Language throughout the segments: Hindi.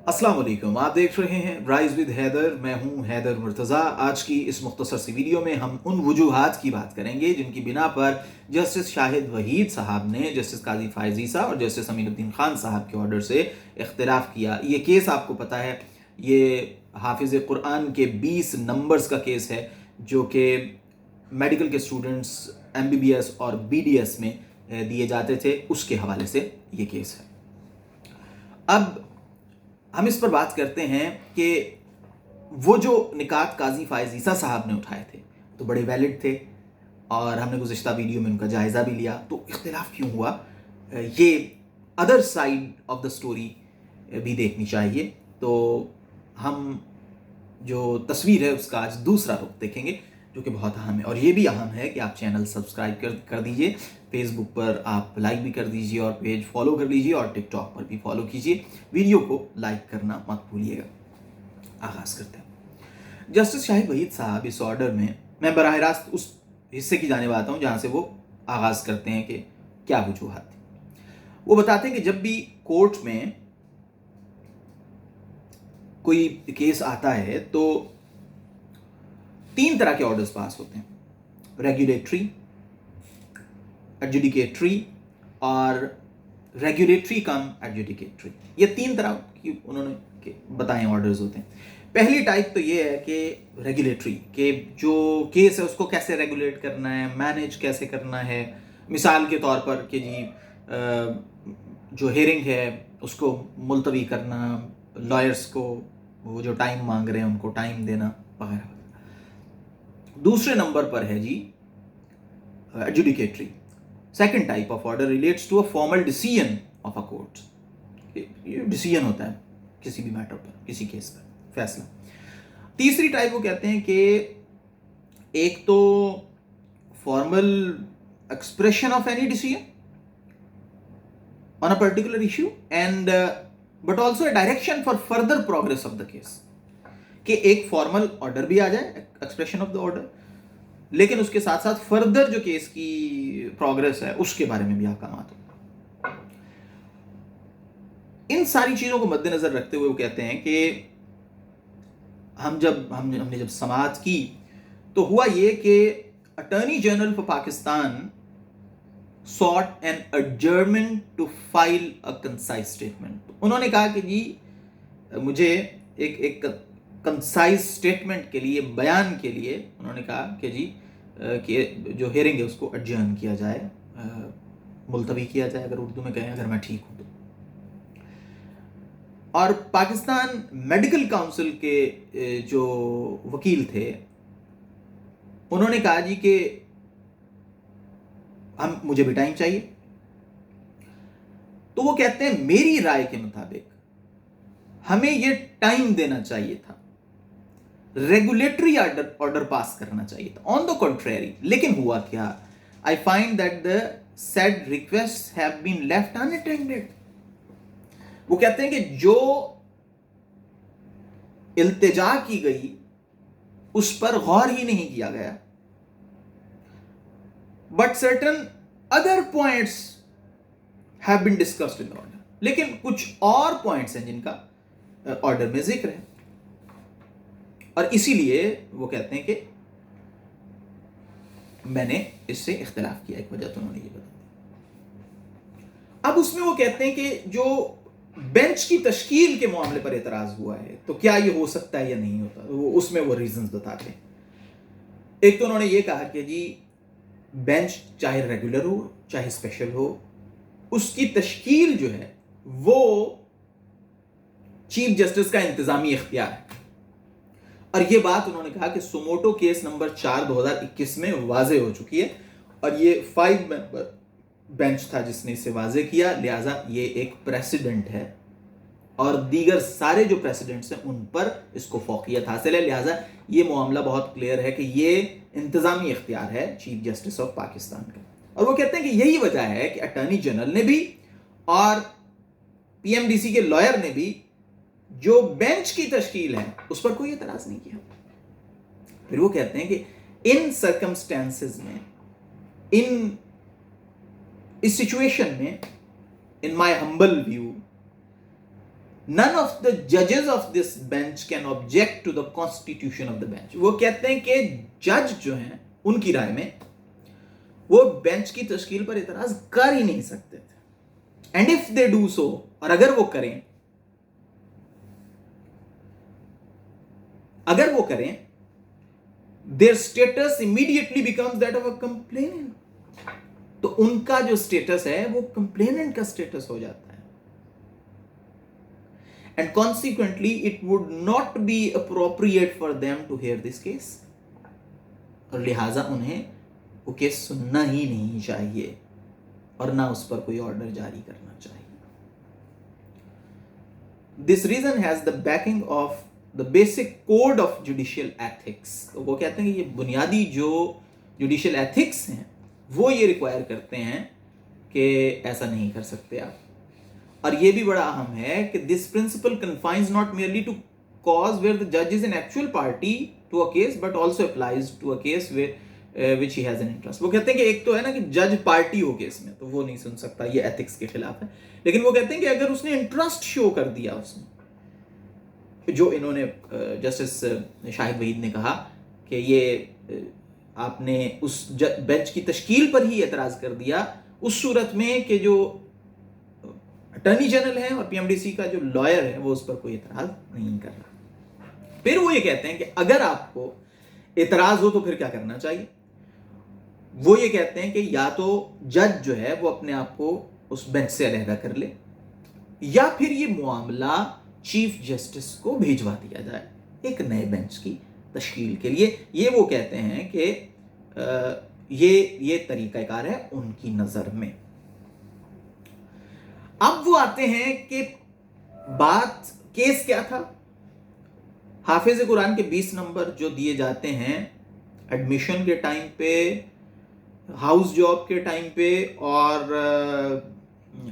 अस्सलाम वालेकुम। आप देख रहे हैं राइज विद हैदर। मैं हूं हैदर मुर्तज़ा। आज की इस मुख्तसर सी वीडियो में हम उन वजूहात की बात करेंगे जिनकी बिना पर जस्टिस शाहिद वहीद साहब ने जस्टिस काजी फ़ायज़ ईसा और जस्टिस अमीनुद्दीन खान साहब के ऑर्डर से इख्तिलाफ किया। ये केस आपको पता है, ये हाफिज़ कुरान के 20 नंबर्स का केस है जो कि मेडिकल के स्टूडेंट्स MBBS और BDS में दिए जाते थे, उसके हवाले से ये केस है। अब हम इस पर बात करते हैं कि वो जो निकात काजी फ़ायज़ ईसा साहब ने उठाए थे तो बड़े वैलिड थे और हमने गुज़िश्ता वीडियो में उनका जायज़ा भी लिया। तो इख्तिलाफ क्यों हुआ, ये other side of the story भी देखनी चाहिए। तो हम जो तस्वीर है उसका आज दूसरा रुख देखेंगे जो कि बहुत अहम है, और ये भी अहम है कि आप चैनल सब्सक्राइब कर दीजिए, फेसबुक पर आप लाइक भी कर दीजिए और पेज फॉलो कर लीजिए और टिकटॉक पर भी फॉलो कीजिए। वीडियो को लाइक करना मत भूलिएगा। आगाज करते हैं। जस्टिस शाहिद वहीद साहब इस ऑर्डर में, मैं बराह रास्त उस हिस्से की जाने आता हूँ जहाँ से वो आगाज करते हैं कि क्या वजूहात थी। वो बताते हैं कि जब भी कोर्ट में कोई केस आता है तो 3 तरह के ऑर्डर्स पास होते हैं: रेगुलेटरी, एडजुडिकेटरी और रेगुलेटरी कम एडजुडिकेटरी। ये 3 तरह की उन्होंने बताए ऑर्डर्स होते हैं। पहली टाइप तो ये है कि रेगुलेटरी, के जो केस है उसको कैसे रेगुलेट करना है, मैनेज कैसे करना है। मिसाल के तौर पर कि जी जो हेयरिंग है उसको मुलतवी करना, लॉयर्स को वो जो टाइम मांग रहे हैं उनको टाइम देना वगैरह। दूसरे नंबर पर है जी adjudicatory. Second type of order relates to a formal decision of a court. ये डिसीजन होता है किसी भी मैटर पर, किसी केस पर फैसला। तीसरी टाइप वो कहते हैं कि एक तो formal expression of any decision on a particular issue and but also a direction for further progress of the case. कि एक फॉर्मल ऑर्डर भी आ जाए, एक्सप्रेशन ऑफ द ऑर्डर, लेकिन उसके साथ साथ फर्दर जो केस की प्रोग्रेस है उसके बारे में भी अहकाम हो। इन सारी चीजों को मद्देनजर रखते हुए वो कहते हैं कि हमने जब समाअत की तो हुआ ये कि attorney general for Pakistan sought an adjournment to file a concise statement। उन्होंने कहा कि जी मुझे एक कंसाइज स्टेटमेंट के लिए, बयान के लिए उन्होंने कहा कि जी कि जो हेयरिंग है उसको एडजर्न किया जाए, मुलतवी किया जाए, अगर उर्दू में कहें, अगर मैं ठीक हूं तो। और पाकिस्तान मेडिकल काउंसिल के जो वकील थे उन्होंने कहा जी कि मुझे भी टाइम चाहिए। तो वो कहते हैं मेरी राय के मुताबिक हमें ये टाइम देना चाहिए था, रेगुलेटरी ऑर्डर पास करना चाहिए था, ऑन द कॉन्ट्रेरी। लेकिन हुआ क्या, I find that the said request have been left unattended. वो कहते हैं कि जो इल्तिजा की गई उस पर गौर ही नहीं किया गया, but certain other points have been discussed in the order. लेकिन कुछ और पॉइंट्स हैं जिनका ऑर्डर में जिक्र है, और इसीलिए वो कहते हैं कि मैंने इससे इख्तिलाफ किया। एक वजह तो उन्होंने ये बता दी। अब उसमें वो कहते हैं कि जो बेंच की तश्कील के मामले पर एतराज हुआ है तो क्या ये हो सकता है या नहीं होता, वो उसमें वो रीजंस बताते हैं। एक तो उन्होंने ये कहा कि जी बेंच चाहे रेगुलर हो चाहे स्पेशल हो, उसकी तश्कील जो है वो चीफ जस्टिस का इंतजामी इख्तियार है। और ये बात उन्होंने कहा कि सुमोटो केस नंबर 4 2021 में वाजे हो चुकी है, और ये 5 मेंबर बेंच था जिसने इसे वाजे किया, लिहाजा ये एक प्रेसिडेंट है और दीगर सारे जो प्रेसिडेंट्स हैं उन पर इसको फौकियत हासिल है। लिहाजा ये मामला बहुत क्लियर है कि ये इंतजामी इख्तियार है चीफ जस्टिस ऑफ पाकिस्तान का। और वो कहते हैं कि यही वजह है कि अटॉर्नी जनरल ने भी और PMDC के लॉयर ने भी जो बेंच की तश्कील है उस पर कोई एतराज नहीं किया। फिर वो कहते हैं कि इन सर्कमस्टेंसेस में, इस सिचुएशन में, in my humble view, none of the judges of this bench can object to the constitution of the bench. वो कहते हैं कि जज जो हैं उनकी राय में वो बेंच की तश्कील पर इतराज कर ही नहीं सकते थे। And if they do so, और अगर वो करें their status immediately becomes that of a complainant. तो उनका जो स्टेटस है वो कंप्लेनेंट का स्टेटस हो जाता है। And consequently, it would not be appropriate for them to hear this case. और लिहाजा उन्हें वो केस सुनना ही नहीं चाहिए और ना उस पर कोई ऑर्डर जारी करना चाहिए। This reason has the backing of the basic code of judicial ethics. तो वो कहते हैं कि ये बुनियादी जो judicial ethics हैं वो ये रिक्वायर करते हैं कि ऐसा नहीं कर सकते आप। और ये भी बड़ा अहम है कि this principle confines not merely to cause where the जज is an actual party to a case but also applies to a case which he has an interest. वो कहते हैं कि एक तो है ना कि जज पार्टी हो केस में तो वो नहीं सुन सकता, ये एथिक्स के खिलाफ है। लेकिन वो कहते हैं कि अगर उसने इंटरेस्ट शो कर दिया उसने, जो इन्होंने जस्टिस शाहिद वहीद ने कहा कि ये आपने उस बेंच की तश्कील पर ही एतराज कर दिया, उस सूरत में कि जो अटॉर्नी जनरल है और पीएमडीसी का जो लॉयर है वो उस पर कोई इतराज नहीं कर रहा। फिर वो ये कहते हैं कि अगर आपको इतराज हो तो फिर क्या करना चाहिए। वो ये कहते हैं कि या तो जज जो है वो अपने आप को उस बेंच से अलहदा कर ले या फिर ये मामला चीफ जस्टिस को भिजवा दिया जाए एक नए बेंच की तश्कील के लिए। ये वो कहते हैं कि ये तरीकाकार है उनकी नजर में। अब वो आते हैं कि बात केस क्या था। हाफिज कुरान के 20 नंबर जो दिए जाते हैं एडमिशन के टाइम पे, हाउस जॉब के टाइम पे और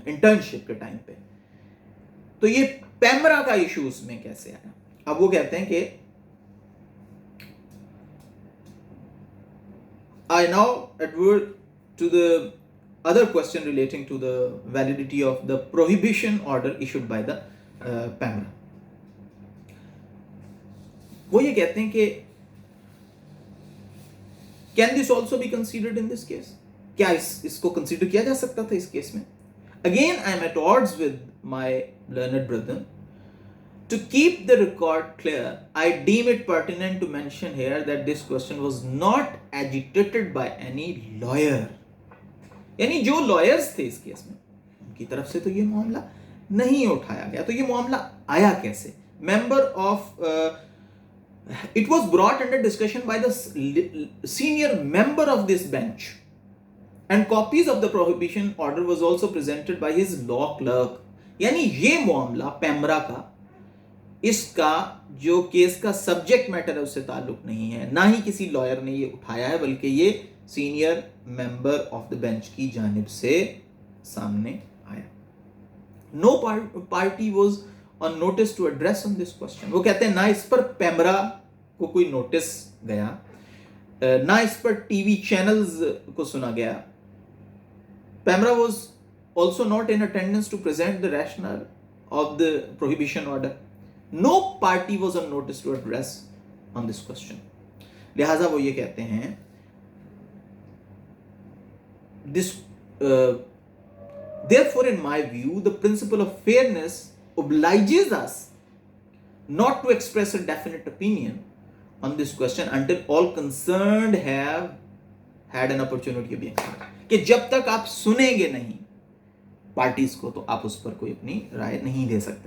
इंटर्नशिप के टाइम पे, तो ये पैमरा का इशू उसमें कैसे आया। अब वो कहते हैं कि I now advert to the other question relating to the validity of the prohibition order issued by the PAMRA. वो ये कहते हैं कि can this also be considered in this case? क्या इसको कंसीडर किया जा सकता था इस केस में। Again, I am at odds with my learned brethren. To keep the record clear, I deem it pertinent to mention here that this question was not agitated by any lawyer. यानी जो लॉयर्स थे इस केस में उनकी तरफ से तो ये मामला नहीं उठाया गया। तो ये मामला आया कैसे। Member of it was brought under discussion by the senior member of this bench and copies of the prohibition order was also presented by his law clerk. यानी ये मामला पैमरा का, इसका जो केस का सब्जेक्ट मैटर है उससे ताल्लुक नहीं है, ना ही किसी लॉयर ने ये उठाया है, बल्कि ये senior member of the bench की जानिब से सामने आया। No party was on notice to address on this question. वो कहते हैं ना इस पर पैमरा को कोई नोटिस गया, ना इस पर टीवी चैनल्स को सुना गया। PEMRA was also not in attendance to present the rational of the prohibition order. No party was on notice to address on this question. लिहाजा वो ये कहते हैं this therefore in my view the principle of fairness obliges us not to express a definite opinion on this question until all concerned have had an opportunity of being heard। कि जब तक आप सुनेंगे नहीं पार्टीज को तो आप उस पर कोई अपनी राय नहीं दे सकते।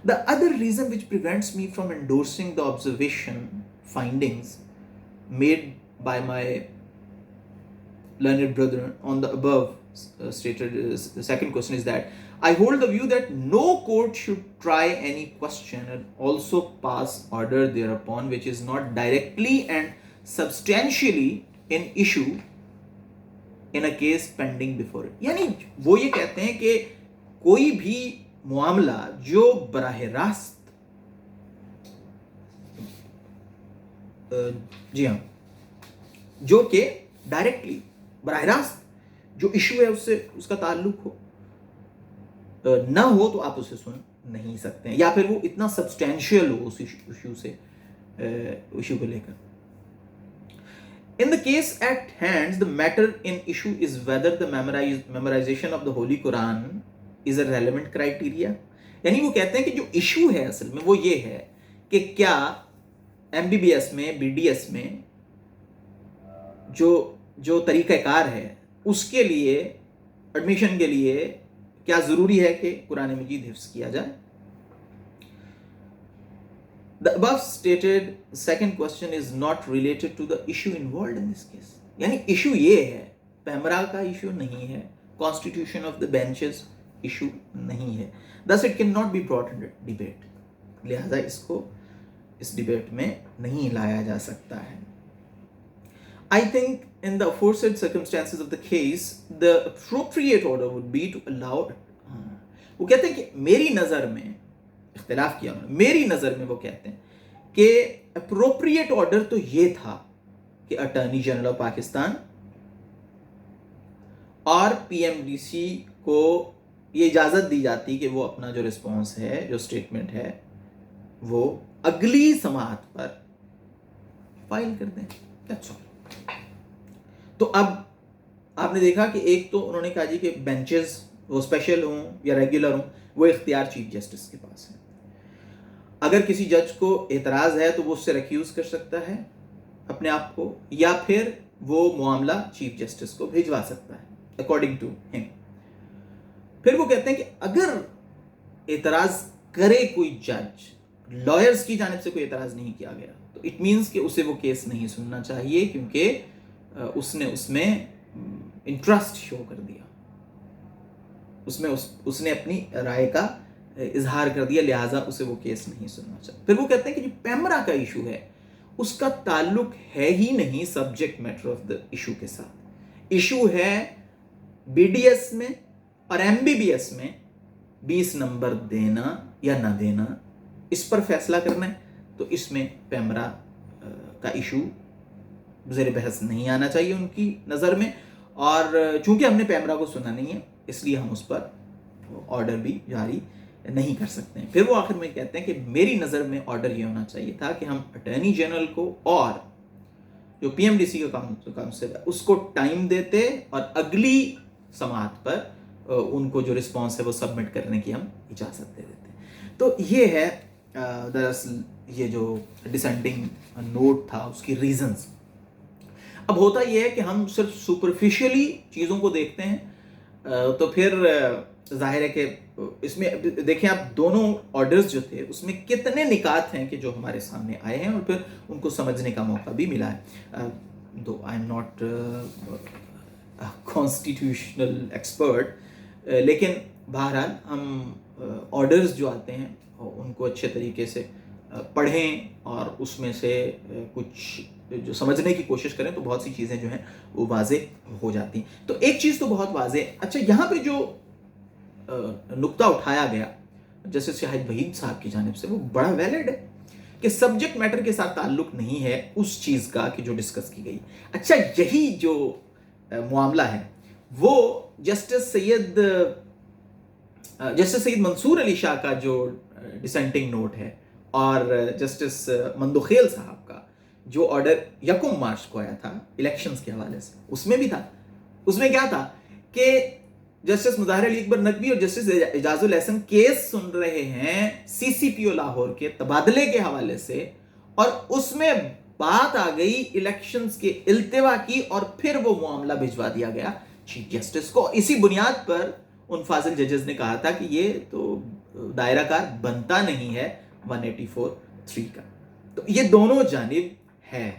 The other reason which prevents me from endorsing the observation findings made by my learned brethren on the above stated the second question is that I hold the view that no court should try any question and also pass order thereupon which is not directly and substantially in issue in a case pending before it। यानी वो ये कहते हैं कि कोई भी मामला जो बराह रास्त जी हाँ जो कि डायरेक्टली बराह रास्त जो इशू है उससे उसका ताल्लुक हो ना हो तो आप उसे सुन नहीं सकते हैं, या फिर वो इतना सब्सटेंशियल हो उस इशू को लेकर। In the case at hand, the matter in issue is whether the memorization of the Holy Quran is a relevant criteria। यानी वो कहते हैं कि जो इशू है असल में वो ये है कि क्या MBBS में, BDS में जो तरीक़ाकार है उसके लिए, एडमिशन के लिए क्या ज़रूरी है कि कुरान मजीद हिफ्ज़ किया जाए। The above stated second question is not related to the issue involved in this case। यानी इशू ये है, पैमरा का इशू नहीं है, constitution of the benches issue नहीं है, thus it cannot be brought into debate। लिहाजा इसको इस डिबेट में नहीं लाया जा सकता है। I think in the aforesaid circumstances of the case, the appropriate order would be to allow। वो कहते हैं कि मेरी नज़र में, इख्तिलाफ किया उन्होंने, मेरी नज़र में वो कहते हैं कि अप्रोप्रिएट ऑर्डर तो ये था कि अटॉर्नी जनरल ऑफ पाकिस्तान और PMDC को ये इजाज़त दी जाती कि वो अपना जो रिस्पॉन्स है, जो स्टेटमेंट है, वो अगली समाअत पर फाइल कर दें। That's all। तो अब आपने देखा कि एक तो उन्होंने कहा जी कि बेंचेस वो स्पेशल हों या रेगुलर हों, वो इख्तियार चीफ जस्टिस के पास है। अगर किसी जज को एतराज़ है तो वो उससे रिक्यूज़ कर सकता है अपने आप को, या फिर वो मामला चीफ जस्टिस को भिजवा सकता है अकॉर्डिंग टू हिम। फिर वो कहते हैं कि अगर एतराज़ करे कोई जज, लॉयर्स की जानिब से कोई एतराज़ नहीं किया गया, तो इट मीन्स कि उसे वो केस नहीं सुनना चाहिए, क्योंकि उसने उसमें इंटरेस्ट शो कर दिया, उसने अपनी राय का इजहार कर दिया, लिहाजा उसे वो केस नहीं सुनना चाहिए। फिर वो कहते हैं कि जो पैमरा का इशू है उसका ताल्लुक है ही नहीं subject matter of the issue के साथ। इशू है BDS में और MBBS में 20 नंबर देना या ना देना, इस पर फैसला करना है। तो इसमें पैमरा का इशू ज़ेर बहस नहीं आना चाहिए उनकी नज़र में, और चूंकि हमने पैमरा को सुना नहीं है इसलिए हम उस पर ऑर्डर भी जारी नहीं कर सकते हैं। फिर वो आखिर में कहते हैं कि मेरी नज़र में ऑर्डर ये होना चाहिए था कि हम अटॉर्नी जनरल को और जो PMDC का काउंसिल है उसको टाइम देते और अगली समाअत पर उनको जो रिस्पॉन्स है वो सबमिट करने की हम इजाज़त दे देते। तो ये है दरअसल ये जो डिसेंडिंग नोट था उसकी रीजंस। अब होता यह है कि हम सिर्फ सुपरफिशियली चीज़ों को देखते हैं, तो फिर जाहिर है कि इसमें देखें आप दोनों ऑर्डर्स जो थे उसमें कितने निकात हैं कि जो हमारे सामने आए हैं और फिर उनको समझने का मौका भी मिला है। दो I am not constitutional expert, लेकिन बहरहाल हम ऑर्डर्स जो आते हैं उनको अच्छे तरीके से पढ़ें और उसमें से कुछ जो समझने की कोशिश करें तो बहुत सी चीज़ें जो हैं वो वाज़े हो जाती हैं। तो एक चीज़ तो बहुत वाज़े, अच्छा यहाँ पे जो नुक्ता उठाया गया जस्टिस शाहिद वहीद साहब की जानिब से वो बड़ा वैलिड है कि सब्जेक्ट मैटर के साथ ताल्लुक नहीं है उस चीज़ का कि जो डिस्कस की गई। अच्छा यही जो मामला है वो जस्टिस सैयद मंसूर अली शाह का जो डिसेंटिंग नोट है और जस्टिस मंदुखेल साहब का जो ऑर्डर 1 मार्च को आया था इलेक्शंस के हवाले से, उसमें भी था। उसमें क्या था कि जस्टिस मुज़ाहिर अली अकबर नकवी और जस्टिस एजाजुल एहसन केस सुन रहे हैं CCPO लाहौर के तबादले के हवाले से, और उसमें बात आ गई इलेक्शंस के इल्तिवा की और फिर वो मामला भिजवा दिया गया चीफ जस्टिस को। इसी बुनियाद पर उन फाजिल जजेस ने कहा था कि ये तो दायरा कार बनता नहीं है 184(3) का। तो ये दोनों जानिब है।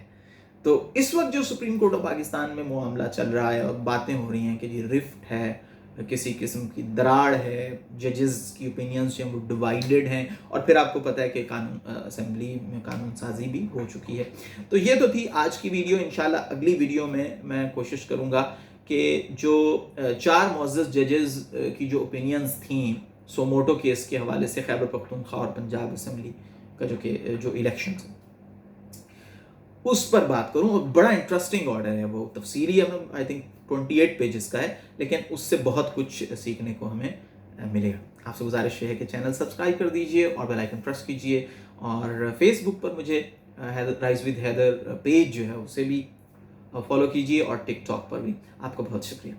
तो इस वक्त जो सुप्रीम कोर्ट ऑफ पाकिस्तान में मामला चल रहा है और बातें हो रही हैं कि जी रिफ्ट है, किसी किस्म की दराड़ है, जजेस की ओपिनियंस जो वो डिवाइडेड हैं, और फिर आपको पता है कि कानून असेंबली में कानून साजी भी हो चुकी है। तो ये तो थी आज की वीडियो। इंशाल्लाह अगली वीडियो में मैं कोशिश करूँगा कि जो 4 मुअज़्ज़ज़ जजेस की जो ओपिनियंस थी सोमोटो केस के हवाले से खैबर पख्तूनख्वा और पंजाब असेंबली का जो इलेक्शन उस पर बात करूं। और बड़ा इंटरेस्टिंग ऑर्डर है, वो तफसीली आई थिंक 28 पेजेस का है, लेकिन उससे बहुत कुछ सीखने को हमें मिलेगा। आपसे गुजारिश है कि चैनल सब्सक्राइब कर दीजिए और बेल आइकन प्रेस कीजिए, और फेसबुक पर मुझे राइज विद हैदर पेज जो है उसे भी फॉलो कीजिए, और टिकटॉक पर भी। आपका बहुत शुक्रिया।